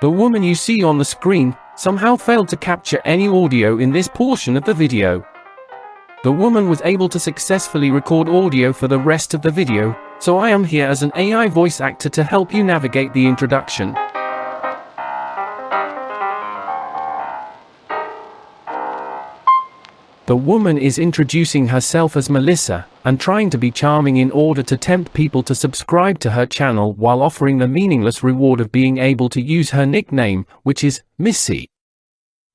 The woman you see on the screen somehow failed to capture any audio in this portion of the video. The woman was able to successfully record audio for the rest of the video, so I am here as an AI voice actor to help you navigate the introduction. The woman is introducing herself as Melissa, and trying to be charming in order to tempt people to subscribe to her channel while offering the meaningless reward of being able to use her nickname, which is Missy.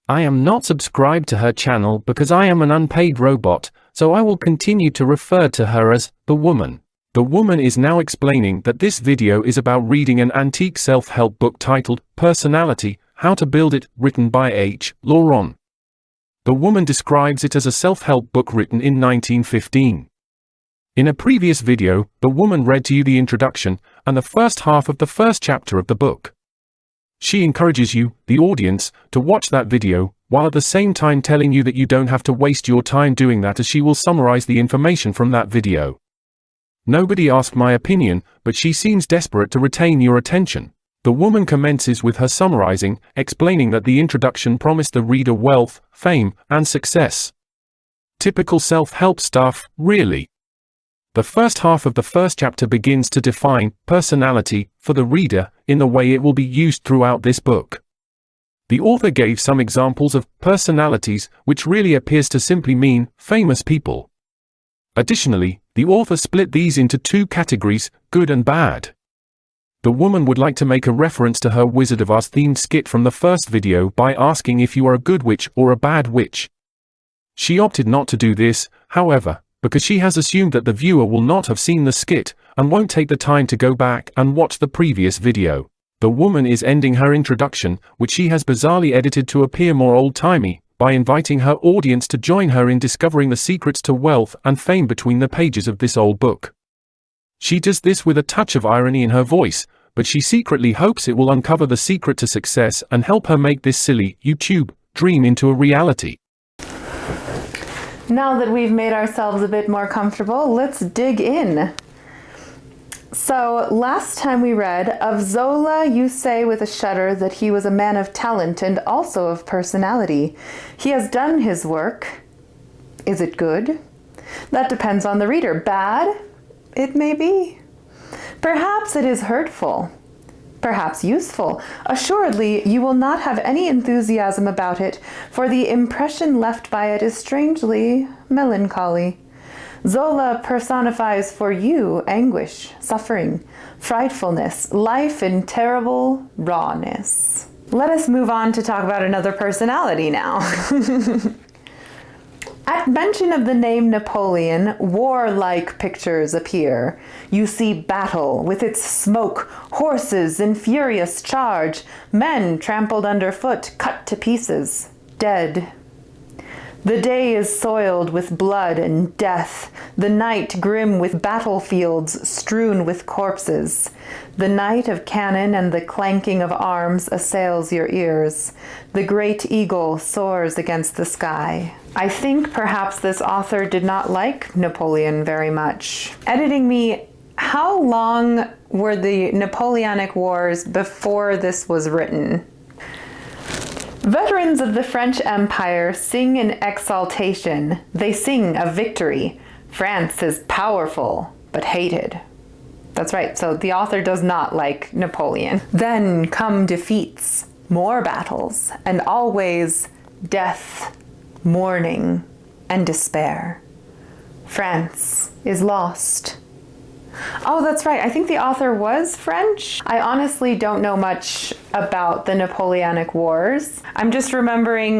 I am not subscribed to her channel because I am an unpaid robot, so I will continue to refer to her as the woman. The woman is now explaining that this video is about reading an antique self-help book titled Personality, How to Build It, written by H.Laurent. The woman describes it as a self-help book written in 1915. In a previous video, the woman read to you the introduction and the first half of the first chapter of the book. She encourages you, the audience, to watch that video, while at the same time telling you that you don't have to waste your time doing that, as she will summarize the information from that video. Nobody asked my opinion, but she seems desperate to retain your attention. The woman commences with her summarizing, explaining that the introduction promised the reader wealth, fame, and success. Typical self-help stuff, really. The first half of the first chapter begins to define personality for the reader in the way it will be used throughout this book. The author gave some examples of personalities, which really appears to simply mean famous people. Additionally, the author split these into two categories, good and bad. The woman would like to make a reference to her Wizard of Oz themed skit from the first video by asking if you are a good witch or a bad witch. She opted not to do this, however, because she has assumed that the viewer will not have seen the skit and won't take the time to go back and watch the previous video. The woman is ending her introduction, which she has bizarrely edited to appear more old-timey, by inviting her audience to join her in discovering the secrets to wealth and fame between the pages of this old book. She does this with a touch of irony in her voice, but she secretly hopes it will uncover the secret to success and help her make this silly YouTube dream into a reality. Now that we've made ourselves a bit more comfortable, let's dig in. So, last time we read, of Zola you say with a shudder that he was a man of talent and also of personality. He has done his work. Is it good? That depends on the reader. Bad? It may be. Perhaps it is hurtful. Perhaps useful. Assuredly, you will not have any enthusiasm about it, for the impression left by it is strangely melancholy. Zola personifies for you anguish, suffering, frightfulness, life in terrible rawness. Let us move on to talk about another personality now. At mention of the name Napoleon, warlike pictures appear. You see battle with its smoke, horses in furious charge, men trampled underfoot, cut to pieces, dead. The day is soiled with blood and death, the night grim with battlefields strewn with corpses. The night of cannon and the clanking of arms assails your ears. The great eagle soars against the sky. I think perhaps this author did not like Napoleon very much. Editing me, how long were the Napoleonic Wars before this was written? Veterans of the French Empire sing in exaltation. They sing of victory. France is powerful, but hated. That's right, so the author does not like Napoleon. Then come defeats, more battles, and always death, mourning, and despair. France is lost. Oh, that's right. I think the author was French. I honestly don't know much about the Napoleonic Wars. I'm just remembering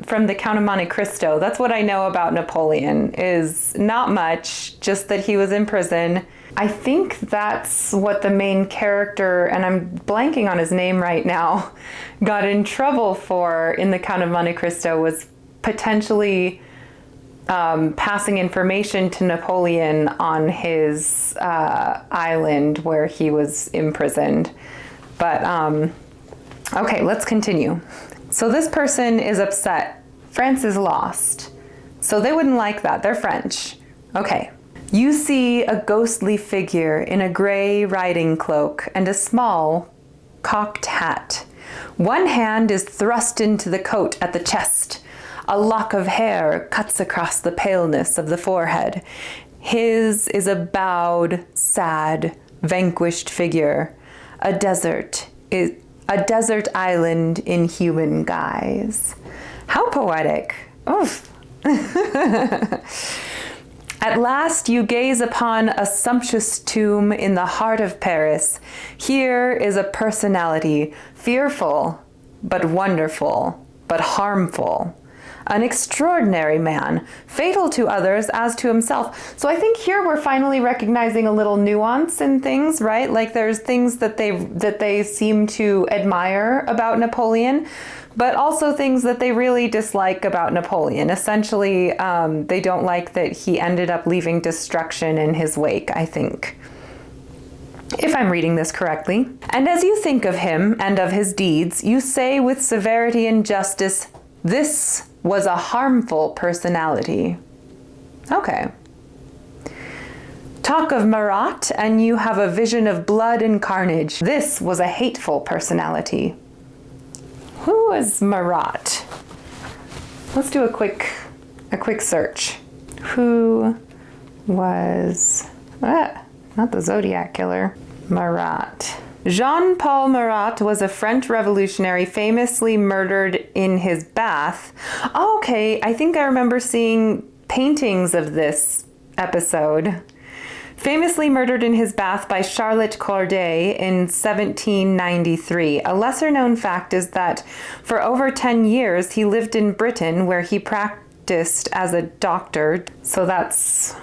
from the Count of Monte Cristo. That's what I know about Napoleon, is not much, just that he was in prison. I think that's what the main character, and I'm blanking on his name right now, got in trouble for in the Count of Monte Cristo, was potentially passing information to Napoleon on his island where he was imprisoned. But okay, let's continue. So this person is upset. France is lost. So they wouldn't like that. They're French. Okay. You see a ghostly figure in a gray riding cloak and a small cocked hat. One hand is thrust into the coat at the chest. A lock of hair cuts across the paleness of the forehead. His is a bowed, sad, vanquished figure. A desert island in human guise. How poetic. Oof. At last you gaze upon a sumptuous tomb in the heart of Paris. Here is a personality, fearful, but wonderful, but harmful. An extraordinary man, fatal to others as to himself. So I think here we're finally recognizing a little nuance in things, right? Like there's things that they seem to admire about Napoleon, but also things that they really dislike about Napoleon. Essentially, they don't like that he ended up leaving destruction in his wake, I think, if I'm reading this correctly. And as you think of him and of his deeds, you say with severity and justice, this was a harmful personality. Okay. Talk of Marat, and you have a vision of blood and carnage. This was a hateful personality. Who is Marat? Let's do a quick search. Who was, not the Zodiac killer, Marat. Jean-Paul Marat was a French revolutionary famously murdered in his bath. Oh, okay, I think I remember seeing paintings of this episode. Famously murdered in his bath by Charlotte Corday in 1793. A lesser known fact is that for over 10 years he lived in Britain, where he practiced as a doctor. So that's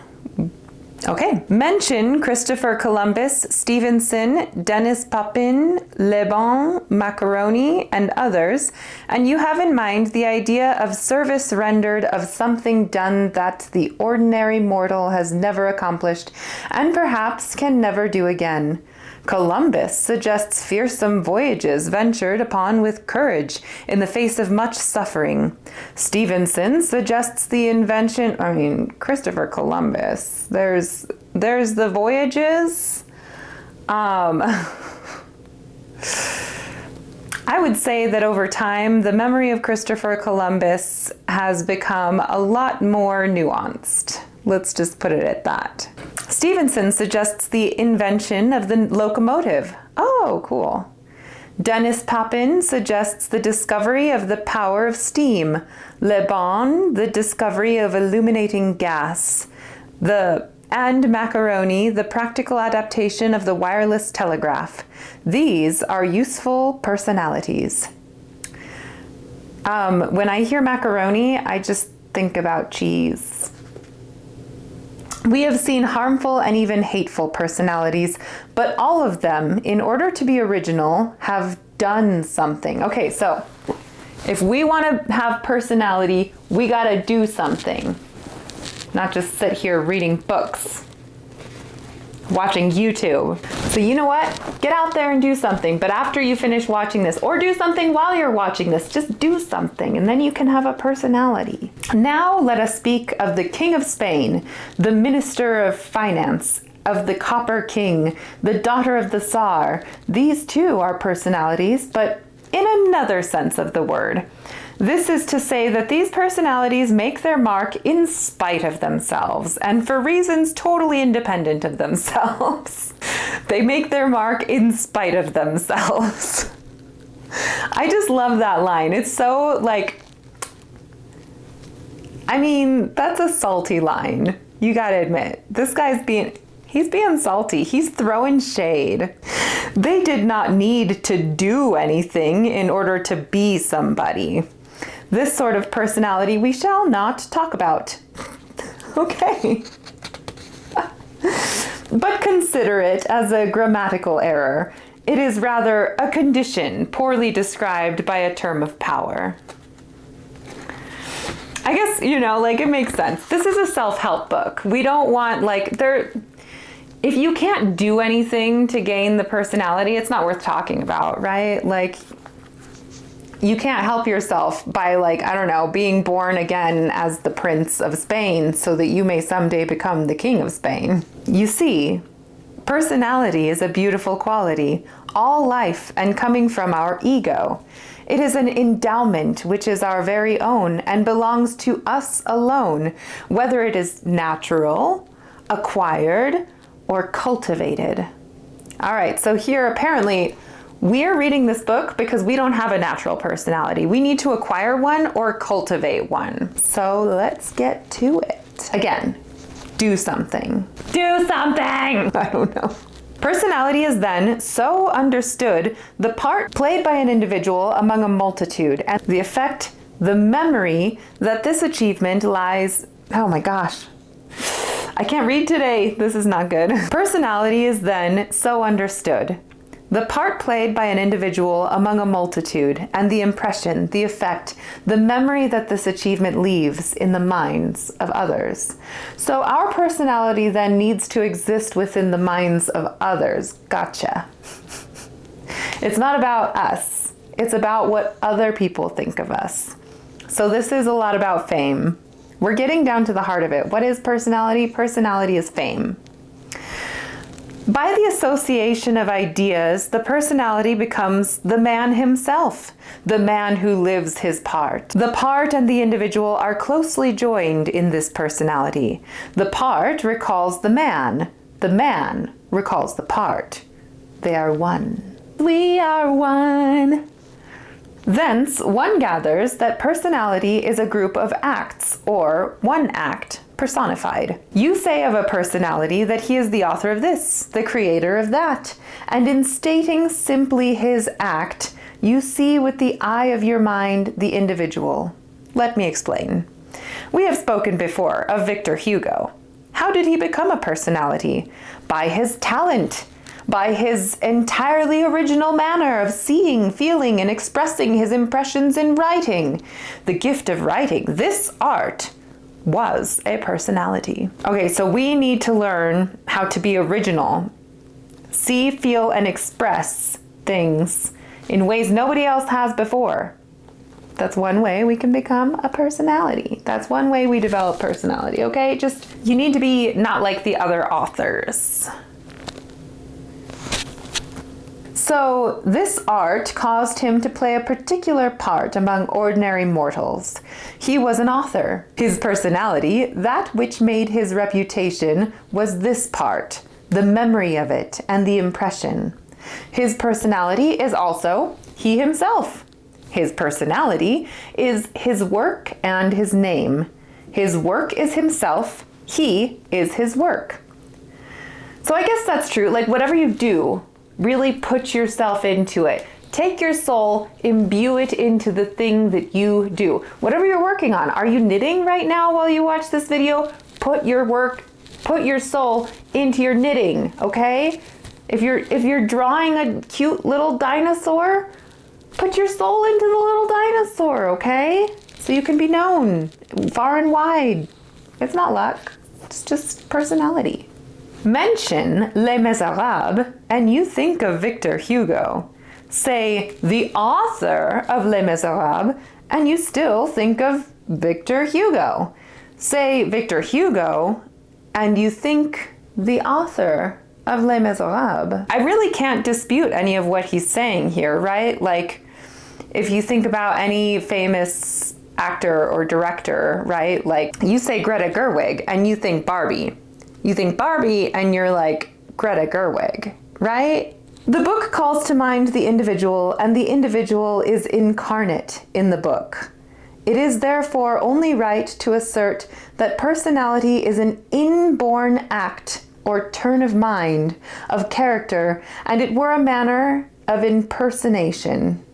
okay. Mention Christopher Columbus, Stevenson, Denis Papin, Le Bon, Macaroni, and others, and you have in mind the idea of service rendered, of something done that the ordinary mortal has never accomplished and perhaps can never do again. Columbus suggests fearsome voyages ventured upon with courage in the face of much suffering. Stevenson suggests the invention, Christopher Columbus, there's the voyages. I would say that over time, the memory of Christopher Columbus has become a lot more nuanced. Let's just put it at that. Stevenson suggests the invention of the locomotive. Oh, cool. Denis Papin suggests the discovery of the power of steam. Le Bon, the discovery of illuminating gas. And Macaroni, the practical adaptation of the wireless telegraph. These are useful personalities. When I hear macaroni, I just think about cheese. We have seen harmful and even hateful personalities, but all of them, in order to be original, have done something. Okay, so if we want to have personality, we got to do something. Not just sit here reading books, watching YouTube. So you know what? Get out there and do something. But after you finish watching this, or do something while you're watching this, just do something, and then you can have a personality. Now let us speak of the King of Spain, the Minister of Finance, of the Copper King, the daughter of the Tsar. These too are personalities, but in another sense of the word. This is to say that these personalities make their mark in spite of themselves, and for reasons totally independent of themselves. They make their mark in spite of themselves. I just love that line. It's so that's a salty line. You gotta admit, this guy's he's being salty. He's throwing shade. They did not need to do anything in order to be somebody. This sort of personality we shall not talk about. Okay. But consider it as a grammatical error. It is rather a condition poorly described by a term of power. I guess, it makes sense. This is a self-help book. We don't want, if you can't do anything to gain the personality, it's not worth talking about, right? You can't help yourself by, being born again as the Prince of Spain so that you may someday become the King of Spain. You see, personality is a beautiful quality. all life and coming from our ego. It is an endowment which is our very own and belongs to us alone, whether it is natural, acquired, or cultivated. All right, so here apparently we're reading this book because we don't have a natural personality. We need to acquire one or cultivate one. So let's get to it. Again, do something. Do something! I don't know. Personality is then so understood the part played by an individual among a multitude and the effect, the memory that this achievement lies. Oh my gosh. I can't read today. This is not good. Personality is then so understood. The part played by an individual among a multitude and the impression, the effect, the memory that this achievement leaves in the minds of others. So our personality then needs to exist within the minds of others. Gotcha. It's not about us. It's about what other people think of us. So this is a lot about fame. We're getting down to the heart of it. What is personality? Personality is fame. By the association of ideas, the personality becomes the man himself, the man who lives his part. The part and the individual are closely joined in this personality. The part recalls the man recalls the part. They are one. We are one. Thence, one gathers that personality is a group of acts, or one act, personified. You say of a personality that he is the author of this, the creator of that, and in stating simply his act, you see with the eye of your mind the individual. Let me explain. We have spoken before of Victor Hugo. How did he become a personality? By his talent. By his entirely original manner of seeing, feeling, and expressing his impressions in writing. The gift of writing, this art, was a personality. Okay, so we need to learn how to be original. See, feel, and express things in ways nobody else has before. That's one way we can become a personality. That's one way we develop personality, okay? Just, you need to be not like the other authors. So this art caused him to play a particular part among ordinary mortals. He was an author. His personality, that which made his reputation, was this part, the memory of it and the impression. His personality is also he himself. His personality is his work and his name. His work is himself. He is his work. So I guess that's true. Like whatever you do, really put yourself into it. Take your soul, imbue it into the thing that you do. Whatever you're working on. Are you knitting right now while you watch this video? Put your soul into your knitting, okay? If you're drawing a cute little dinosaur, put your soul into the little dinosaur, okay? So you can be known far and wide. It's not luck, it's just personality. Mention Les Miserables and you think of Victor Hugo. Say the author of Les Miserables and you still think of Victor Hugo. Say Victor Hugo and you think the author of Les Miserables. I really can't dispute any of what he's saying here, right? Like if you think about any famous actor or director, right? Like you say Greta Gerwig and you think Barbie. You think Barbie and you're like Greta Gerwig, right? The book calls to mind the individual and the individual is incarnate in the book. It is therefore only right to assert that personality is an inborn act or turn of mind, of character, and it were a manner of impersonation.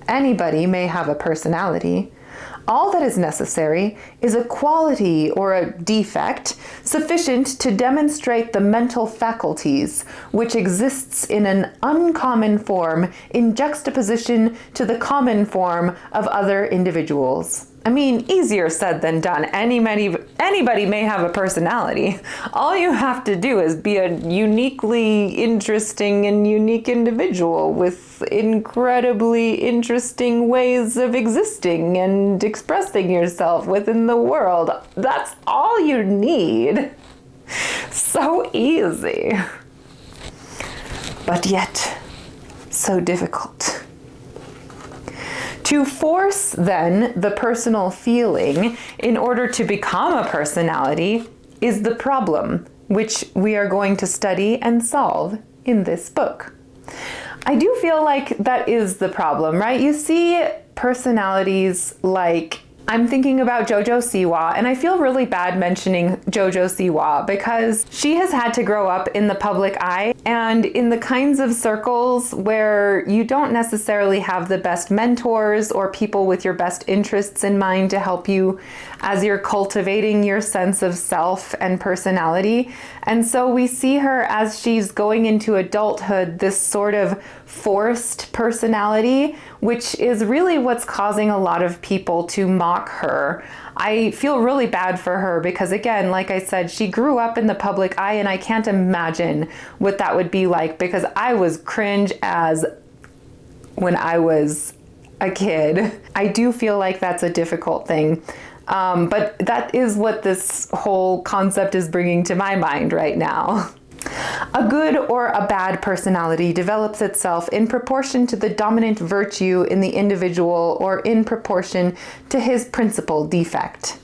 Anybody may have a personality. All that is necessary is a quality or a defect sufficient to demonstrate the mental faculties which exists in an uncommon form in juxtaposition to the common form of other individuals. I mean, easier said than done. Anybody may have a personality. All you have to do is be a uniquely interesting and unique individual with incredibly interesting ways of existing and expressing yourself within the world. That's all you need. So easy. But yet, so difficult. To force, then, the personal feeling in order to become a personality is the problem, which we are going to study and solve in this book. I do feel like that is the problem, right? You see personalities like, I'm thinking about Jojo Siwa, and I feel really bad mentioning Jojo Siwa because she has had to grow up in the public eye and in the kinds of circles where you don't necessarily have the best mentors or people with your best interests in mind to help you as you're cultivating your sense of self and personality. And so we see her as she's going into adulthood, this sort of forced personality, which is really what's causing a lot of people to mock her. I feel really bad for her because, again, like I said, she grew up in the public eye, and I can't imagine what that would be like because I was cringe as when I was a kid. I do feel like that's a difficult thing. But that is what this whole concept is bringing to my mind right now. A good or a bad personality develops itself in proportion to the dominant virtue in the individual or in proportion to his principal defect.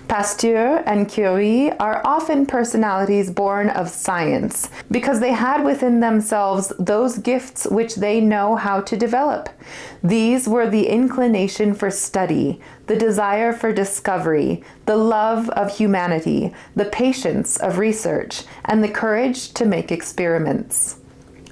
Pasteur and Curie are often personalities born of science because they had within themselves those gifts which they know how to develop. These were the inclination for study, the desire for discovery, the love of humanity, the patience of research, and the courage to make experiments.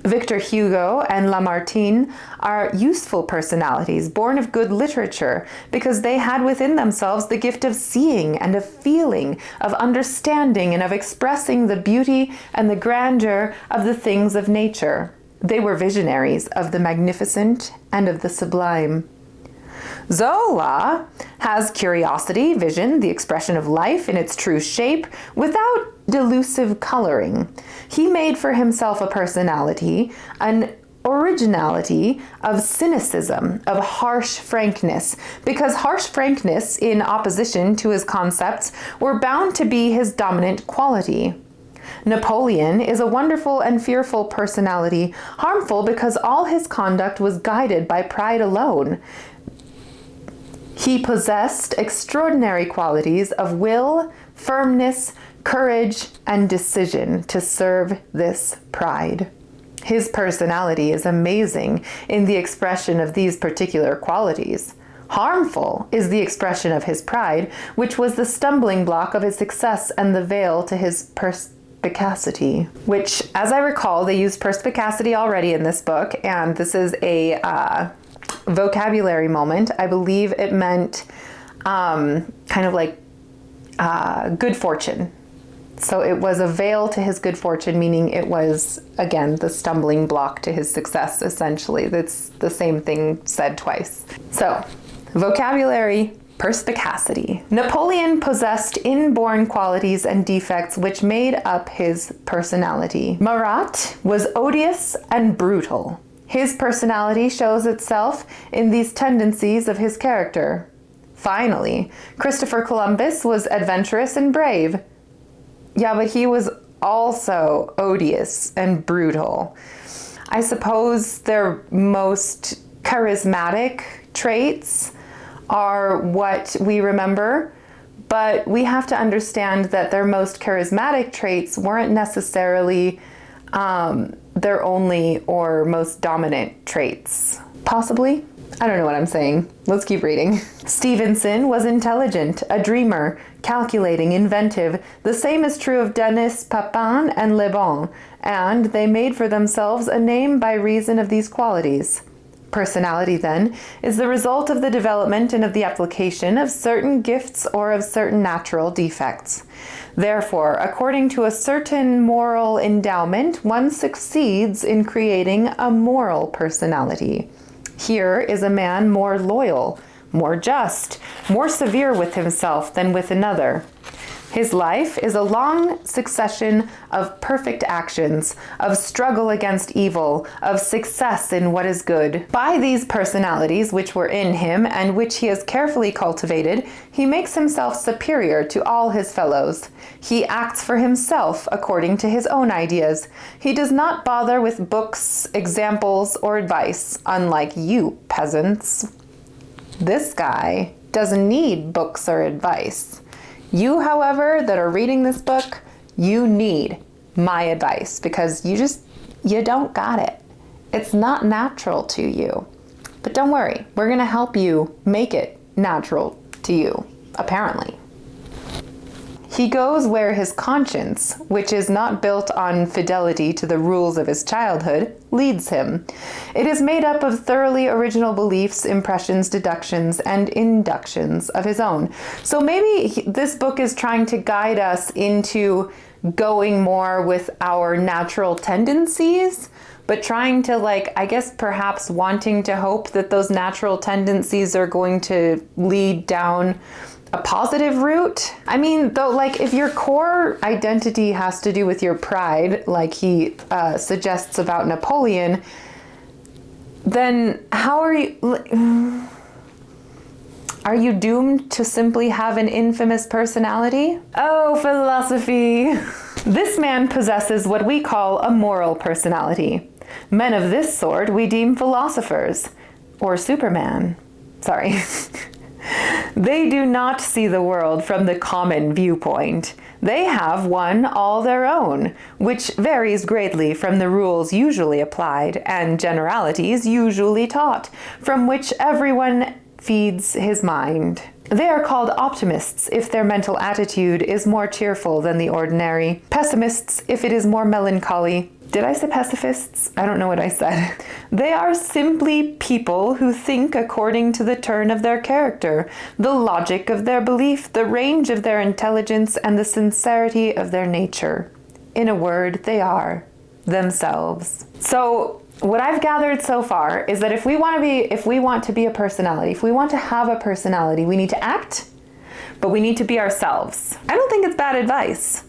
Victor Hugo and Lamartine are useful personalities born of good literature because they had within themselves the gift of seeing and of feeling, of understanding and of expressing the beauty and the grandeur of the things of nature. They were visionaries of the magnificent and of the sublime. Zola has curiosity, vision, the expression of life in its true shape, without delusive coloring. He made for himself a personality, an originality of cynicism, of harsh frankness, because harsh frankness, in opposition to his concepts, were bound to be his dominant quality. Napoleon is a wonderful and fearful personality, harmful because all his conduct was guided by pride alone. He possessed extraordinary qualities of will, firmness, courage, and decision to serve this pride. His personality is amazing in the expression of these particular qualities. Harmful is the expression of his pride, which was the stumbling block of his success and the veil to his perspicacity, which, as I recall, they used perspicacity already in this book, and this is a vocabulary moment. I believe it meant kind of like good fortune. So it was a veil to his good fortune, meaning it was, again, the stumbling block to his success, essentially. That's the same thing said twice. So, vocabulary, perspicacity. Napoleon possessed inborn qualities and defects which made up his personality. Marat was odious and brutal. His personality shows itself in these tendencies of his character. Finally, Christopher Columbus was adventurous and brave. Yeah, but he was also odious and brutal. I suppose their most charismatic traits are what we remember, but we have to understand that their most charismatic traits weren't necessarily their only or most dominant traits. Possibly? I don't know what I'm saying. Let's keep reading. Stevenson was intelligent, a dreamer, calculating, inventive. The same is true of Denis, Papin, and Le Bon, and they made for themselves a name by reason of these qualities. Personality, then, is the result of the development and of the application of certain gifts or of certain natural defects. Therefore, according to a certain moral endowment, one succeeds in creating a moral personality. Here is a man more loyal, more just, more severe with himself than with another. His life is a long succession of perfect actions, of struggle against evil, of success in what is good. By these personalities which were in him and which he has carefully cultivated, he makes himself superior to all his fellows. He acts for himself according to his own ideas. He does not bother with books, examples, or advice, unlike you peasants. This guy doesn't need books or advice. You, however, that are reading this book, you need my advice because you don't got it. It's not natural to you. But don't worry, we're going to help you make it natural to you, apparently. He goes where his conscience, which is not built on fidelity to the rules of his childhood, leads him. It is made up of thoroughly original beliefs, impressions, deductions, and inductions of his own. So maybe this book is trying to guide us into going more with our natural tendencies, but trying to, I guess perhaps wanting to hope that those natural tendencies are going to lead down a positive route. I mean, though, if your core identity has to do with your pride, like he suggests about Napoleon, then how are you doomed to simply have an infamous personality? Oh, philosophy! This man possesses what we call a moral personality. Men of this sort we deem philosophers, or Superman. Sorry. They do not see the world from the common viewpoint. They have one all their own, which varies greatly from the rules usually applied and generalities usually taught, from which everyone feeds his mind. They are called optimists if their mental attitude is more cheerful than the ordinary, pessimists if it is more melancholy. Did I say pacifists? I don't know what I said. They are simply people who think according to the turn of their character, the logic of their belief, the range of their intelligence, and the sincerity of their nature. In a word, they are themselves. So what I've gathered so far is that if we want to be a personality, if we want to have a personality, we need to act, but we need to be ourselves. I don't think it's bad advice.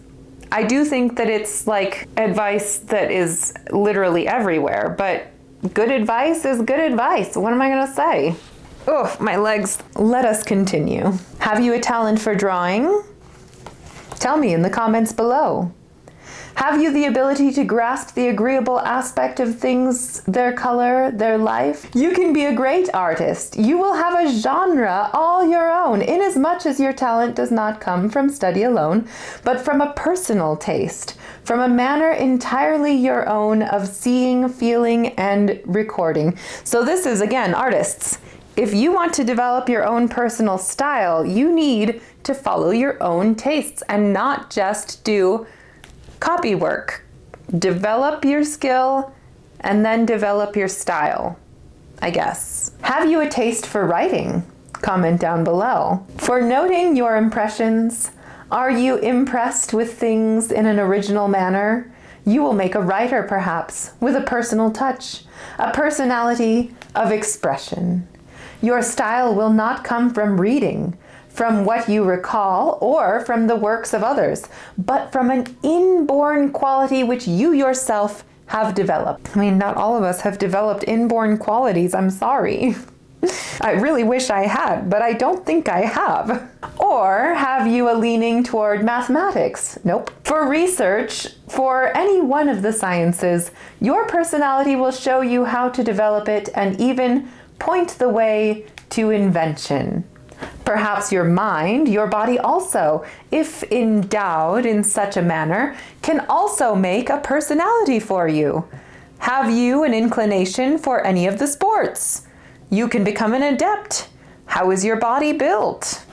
I do think that it's advice that is literally everywhere, but good advice is good advice. What am I going to say? Oh, my legs. Let us continue. Have you a talent for drawing? Tell me in the comments below. Have you the ability to grasp the agreeable aspect of things, their color, their life? You can be a great artist. You will have a genre all your own, inasmuch as your talent does not come from study alone, but from a personal taste, from a manner entirely your own of seeing, feeling, and recording. So this is, again, artists. If you want to develop your own personal style, you need to follow your own tastes and not just do copy work. Develop your skill and then develop your style, I guess. Have you a taste for writing? Comment down below. For noting your impressions, are you impressed with things in an original manner? You will make a writer, perhaps, with a personal touch, a personality of expression. Your style will not come from reading, from what you recall, or from the works of others, but from an inborn quality which you yourself have developed. I mean, not all of us have developed inborn qualities, I'm sorry. I really wish I had, but I don't think I have. Or have you a leaning toward mathematics? Nope. For research, for any one of the sciences, your personality will show you how to develop it and even point the way to invention. Perhaps your mind, your body also, if endowed in such a manner, can also make a personality for you. Have you an inclination for any of the sports? You can become an adept. How is your body built?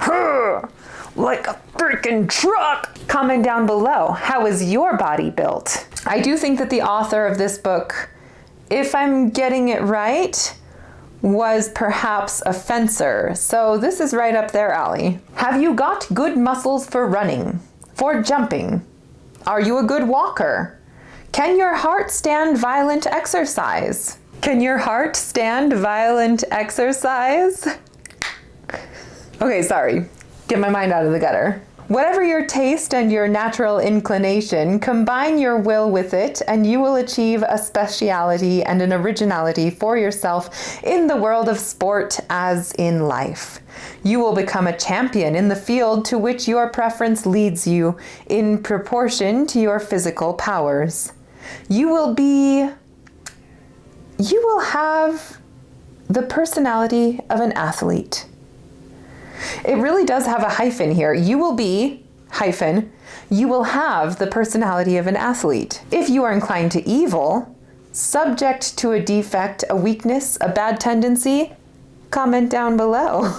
Like a freaking truck! Comment down below, how is your body built? I do think that the author of this book, if I'm getting it right, was perhaps a fencer, so this is right up their alley. Have you got good muscles for running, for jumping? Are you a good walker? Can your heart stand violent exercise? Can your heart stand violent exercise? Okay, sorry. Get my mind out of the gutter. Whatever your taste and your natural inclination, combine your will with it, and you will achieve a speciality and an originality for yourself in the world of sport as in life. You will become a champion in the field to which your preference leads you in proportion to your physical powers. You will have the personality of an athlete. It really does have a hyphen here. You will be, hyphen, you will have the personality of an athlete. If you are inclined to evil, subject to a defect, a weakness, a bad tendency, comment down below.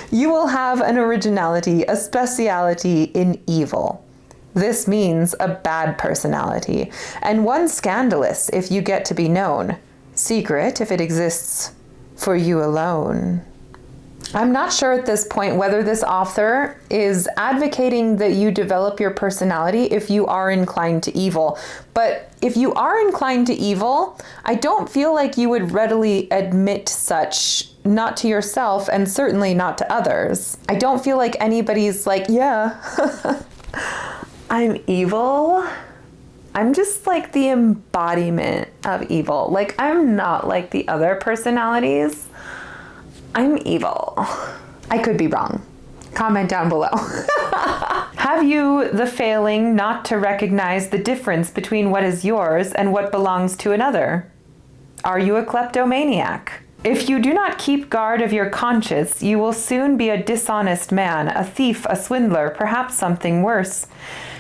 You will have an originality, a speciality in evil. This means a bad personality, and one scandalous if you get to be known, secret if it exists for you alone. I'm not sure at this point whether this author is advocating that you develop your personality if you are inclined to evil. But if you are inclined to evil, I don't feel like you would readily admit such, not to yourself and certainly not to others. I don't feel like anybody's like, yeah, I'm evil. I'm just like the embodiment of evil. Like, I'm not like the other personalities. I'm evil. I could be wrong. Comment down below. Have you the failing not to recognize the difference between what is yours and what belongs to another? Are you a kleptomaniac? If you do not keep guard of your conscience, you will soon be a dishonest man, a thief, a swindler, perhaps something worse.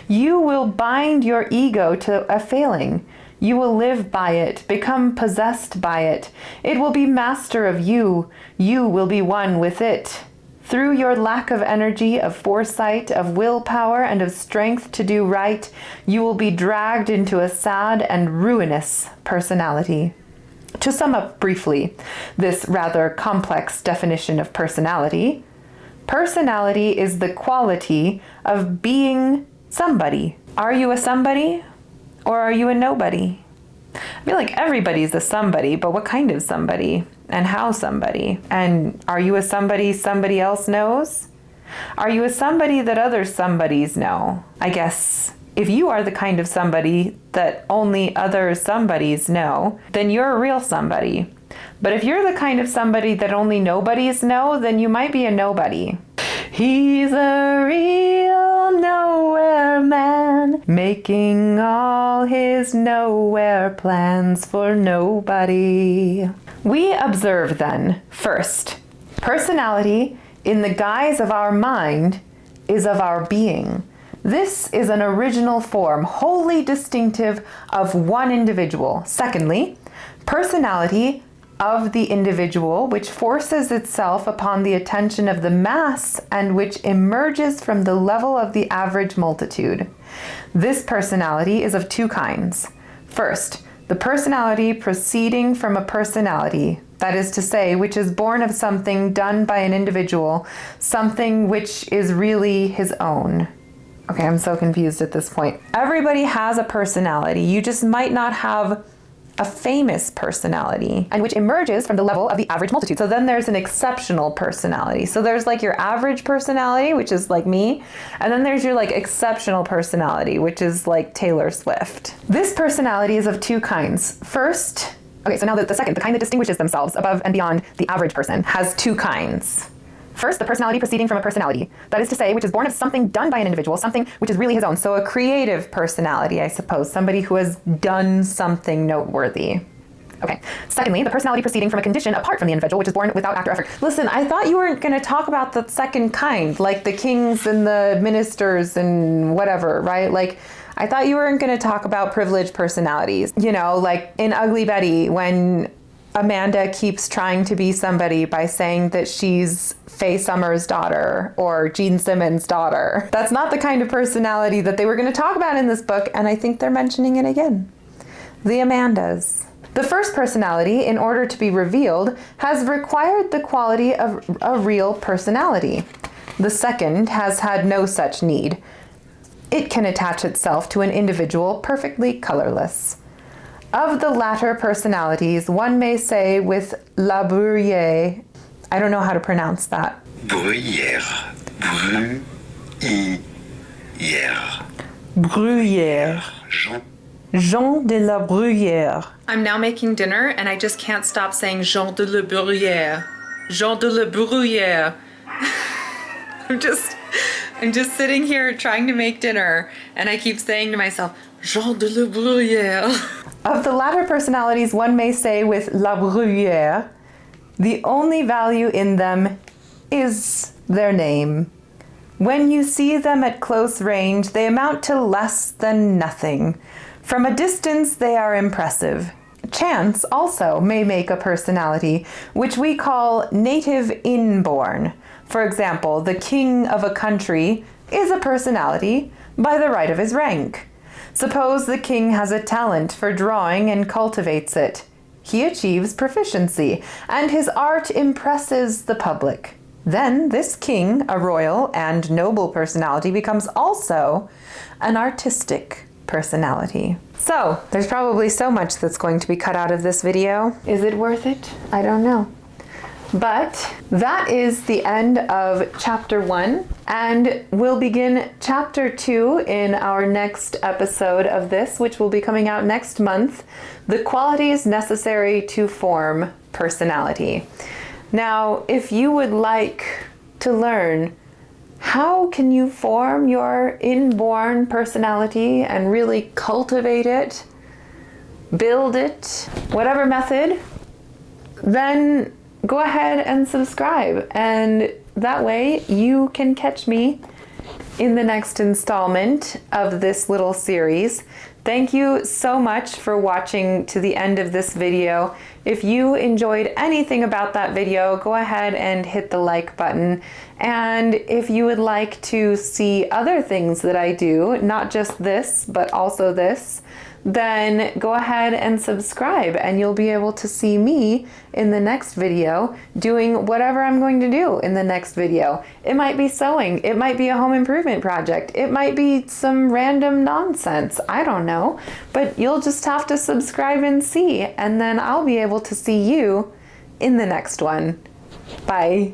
You will bind your ego to a failing. You will live by it, become possessed by it. It will be master of you. You will be one with it. Through your lack of energy, of foresight, of willpower, and of strength to do right, you will be dragged into a sad and ruinous personality. To sum up briefly this rather complex definition of personality, personality is the quality of being somebody. Are you a somebody? Or are you a nobody? I feel like everybody's a somebody, but what kind of somebody? And how somebody? And are you a somebody somebody else knows? Are you a somebody that other somebodies know? I guess if you are the kind of somebody that only other somebodies know, then you're a real somebody. But if you're the kind of somebody that only nobodies know, then you might be a nobody. He's a real nowhere man, making all his nowhere plans for nobody. We observe then, first, personality in the guise of our mind is of our being. This is an original form, wholly distinctive of one individual. Secondly, personality of the individual, which forces itself upon the attention of the mass and which emerges from the level of the average multitude. This personality is of two kinds. First, the personality proceeding from a personality, that is to say, which is born of something done by an individual, something which is really his own. Okay, I'm so confused at this point. Everybody has a personality. You just might not have a famous personality, and which emerges from the level of the average multitude. So then there's an exceptional personality. So there's like your average personality, which is like me, and then there's your like exceptional personality, which is like Taylor Swift. This personality is of two kinds. First, okay, so now the second, the kind that distinguishes themselves above and beyond the average person, has two kinds. First, the personality proceeding from a personality, that is to say, which is born of something done by an individual, something which is really his own. So a creative personality, I suppose, somebody who has done something noteworthy. Okay. Secondly, the personality proceeding from a condition apart from the individual, which is born without act or effort. Listen, I thought you weren't going to talk about the second kind, like the kings and the ministers and whatever, right? Like, I thought you weren't going to talk about privileged personalities. You know, like in Ugly Betty, when Amanda keeps trying to be somebody by saying that she's Faye Summers' daughter or Gene Simmons' daughter. That's not the kind of personality that they were going to talk about in this book, and I think they're mentioning it again. The Amandas. The first personality, in order to be revealed, has required the quality of a real personality. The second has had no such need. It can attach itself to an individual perfectly colorless. Of the latter personalities, one may say with La Bruyère, I don't know how to pronounce that. Bruyère. Hier. Bruyère. Jean. Jean de la Bruyère. I'm now making dinner and I just can't stop saying Jean de la Bruyère. Jean de la Bruyère. I'm just sitting here trying to make dinner and I keep saying to myself, Jean de la Bruyère. Of the latter personalities, one may say with La Bruyère, the only value in them is their name. When you see them at close range, they amount to less than nothing. From a distance, they are impressive. Chance also may make a personality, which we call native inborn. For example, the king of a country is a personality by the right of his rank. Suppose the king has a talent for drawing and cultivates it. He achieves proficiency, and his art impresses the public. Then this king, a royal and noble personality, becomes also an artistic personality. So, there's probably so much that's going to be cut out of this video. Is it worth it? I don't know. But that is the end of chapter 1, and we'll begin chapter 2 in our next episode of this, which will be coming out next month, the qualities necessary to form personality. Now, if you would like to learn how can you form your inborn personality and really cultivate it, build it, whatever method, then go ahead and subscribe, and that way you can catch me in the next installment of this little series. Thank you so much for watching to the end of this video. If you enjoyed anything about that video, go ahead and hit the like button. And if you would like to see other things that I do, not just this, but also this, then go ahead and subscribe and you'll be able to see me in the next video doing whatever I'm going to do in the next video. It might be sewing, it might be a home improvement project, it might be some random nonsense, I don't know, but you'll just have to subscribe and see, and then I'll be able to see you in the next one. Bye.